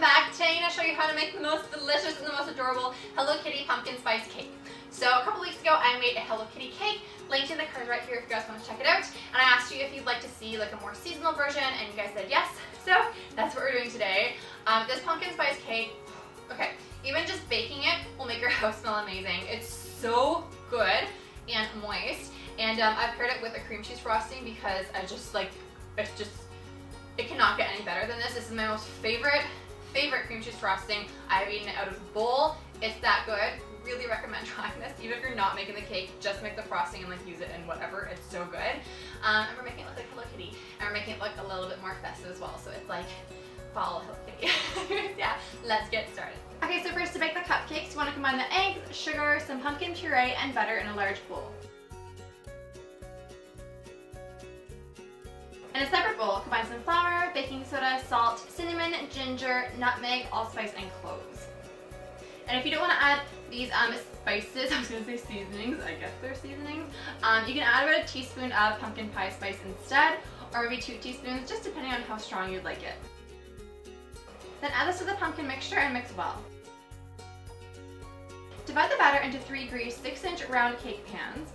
back. Today I'm going to show you how to make the most delicious and the most adorable Hello Kitty pumpkin spice cake. So a couple weeks ago I made a Hello Kitty cake, linked in the card right here if you guys want to check it out. And I asked you if you'd like to see like a more seasonal version and you guys said yes. So that's what we're doing today. This pumpkin spice cake, okay, even just baking it will make your house smell amazing. It's so good and moist. And I've paired it with a cream cheese frosting because I just like, it cannot get any better than this. This is my most favorite cream cheese frosting. I've eaten it out of the bowl. It's that good. Really recommend trying this. Even if you're not making the cake, just make the frosting and like use it in whatever. It's so good. And we're making it look like Hello Kitty. And we're making it look a little bit more festive as well. So it's like fall Hello Kitty. Yeah, let's get started. Okay, so first to bake the cupcakes, you want to combine the eggs, sugar, some pumpkin puree, and butter in a large bowl. In a separate bowl, combine some flour, baking soda, salt, cinnamon, ginger, nutmeg, allspice, and cloves. And if you don't want to add these spices, I was going to say seasonings, I guess they're seasonings, you can add about a teaspoon of pumpkin pie spice instead, or maybe 2 teaspoons, just depending on how strong you'd like it. Then add this to the pumpkin mixture and mix well. Divide the batter into 3 greased 6-inch round cake pans.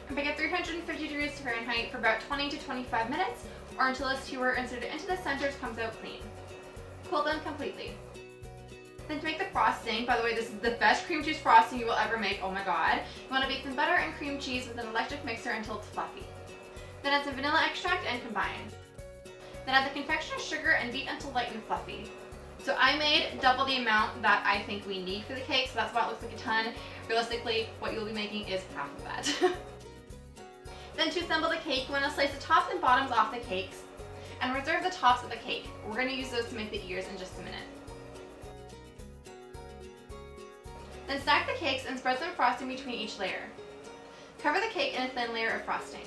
And bake at 350 degrees Fahrenheit for about 20 to 25 minutes, or until a skewer inserted into the centers comes out clean. Cool them completely. Then to make the frosting, by the way, this is the best cream cheese frosting you will ever make, oh my god. You want to beat some butter and cream cheese with an electric mixer until it's fluffy. Then add some vanilla extract and combine. Then add the confectioner sugar and beat until light and fluffy. So I made double the amount that I think we need for the cake, so that's why it looks like a ton. Realistically, what you'll be making is half of that. Then to assemble the cake, you want to slice the tops and bottoms off the cakes and reserve the tops of the cake. We're going to use those to make the ears in just a minute. Then stack the cakes and spread some frosting between each layer. Cover the cake in a thin layer of frosting.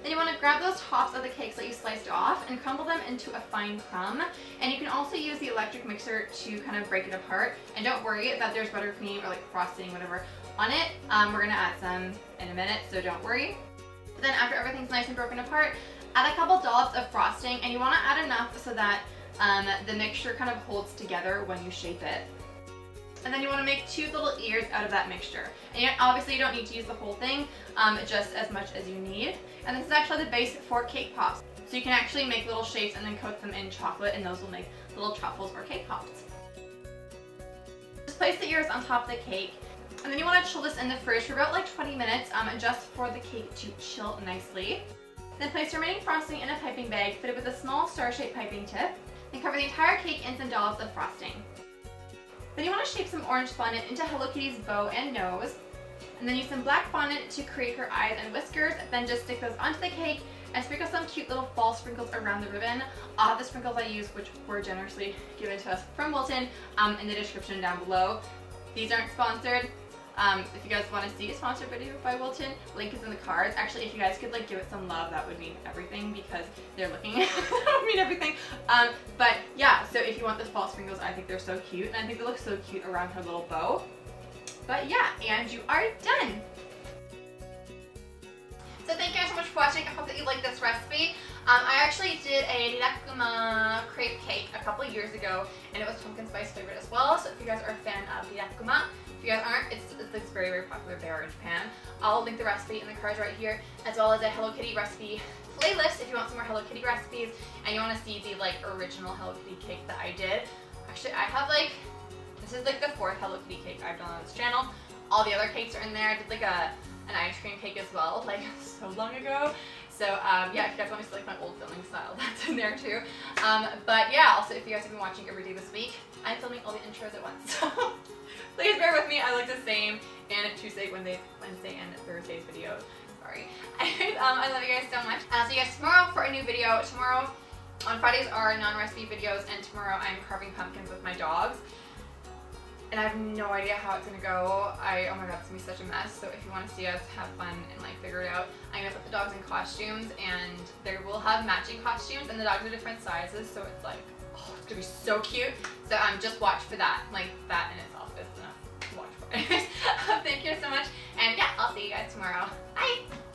Then you want to grab those tops of the cakes that you sliced off and crumble them into a fine crumb. And you can also use the electric mixer to kind of break it apart. And don't worry that there's buttercream or like frosting, whatever, on it. We're going to add some in a minute, so don't worry. But then after everything's nice and broken apart, add a couple dollops of frosting, and you want to add enough so that the mixture kind of holds together when you shape it. And then you want to make 2 little ears out of that mixture. And obviously you don't need to use the whole thing, just as much as you need. And this is actually the base for cake pops. So you can actually make little shapes and then coat them in chocolate, and those will make little truffles or cake pops. Just place the ears on top of the cake. And then you want to chill this in the fridge for about like 20 minutes, just for the cake to chill nicely. Then place the remaining frosting in a piping bag, fit it with a small star-shaped piping tip, and cover the entire cake in some dollops of frosting. Then you want to shape some orange fondant into Hello Kitty's bow and nose, and then use some black fondant to create her eyes and whiskers. Then just stick those onto the cake and sprinkle some cute little fall sprinkles around the ribbon. All of the sprinkles I use, which were generously given to us from Wilton, in the description down below. These aren't sponsored. If you guys want to see a sponsored video by Wilton, link is in the cards. Actually, if you guys could like give it some love, that would mean everything, because they're looking. That would mean everything. But yeah, so if you want the fall sprinkles, I think they're so cute, and I think they look so cute around her little bow. But yeah, and you are done. So thank you guys so much for watching. I hope that you like this recipe. I actually did a nutmeg crepe cake a couple years ago, and it was pumpkin spice flavored as well. So if you guys are a fan of nutmeg, if you guys aren't, it's very, very popular there in Japan. I'll link the recipe in the cards right here, as well as a Hello Kitty recipe playlist if you want some more Hello Kitty recipes and you want to see the like original Hello Kitty cake that I did. Actually, I have like, this is like the 4th Hello Kitty cake I've done on this channel. All the other cakes are in there. I did like an ice cream cake as well, like so long ago. So yeah, if you guys want me to like my old filming style, that's in there too. But yeah, also if you guys have been watching every day this week, I'm filming all the intros at once. So please bear with me. I look the same in Tuesday, Wednesday, and Thursday's videos. Sorry. I love you guys so much. I'll see you guys tomorrow for a new video. Tomorrow, on Fridays, are non-recipe videos, and tomorrow I'm carving pumpkins with my dogs. And I have no idea how it's gonna go. Oh my god, it's gonna be such a mess. So if you want to see us have fun and like figure it out, I'm gonna put the dogs in costumes, and they will have matching costumes, and the dogs are different sizes, so it's like, oh, it's gonna be so cute. So just watch for that. Like that in itself is enough to watch for. Anyways, thank you so much, and yeah, I'll see you guys tomorrow. Bye!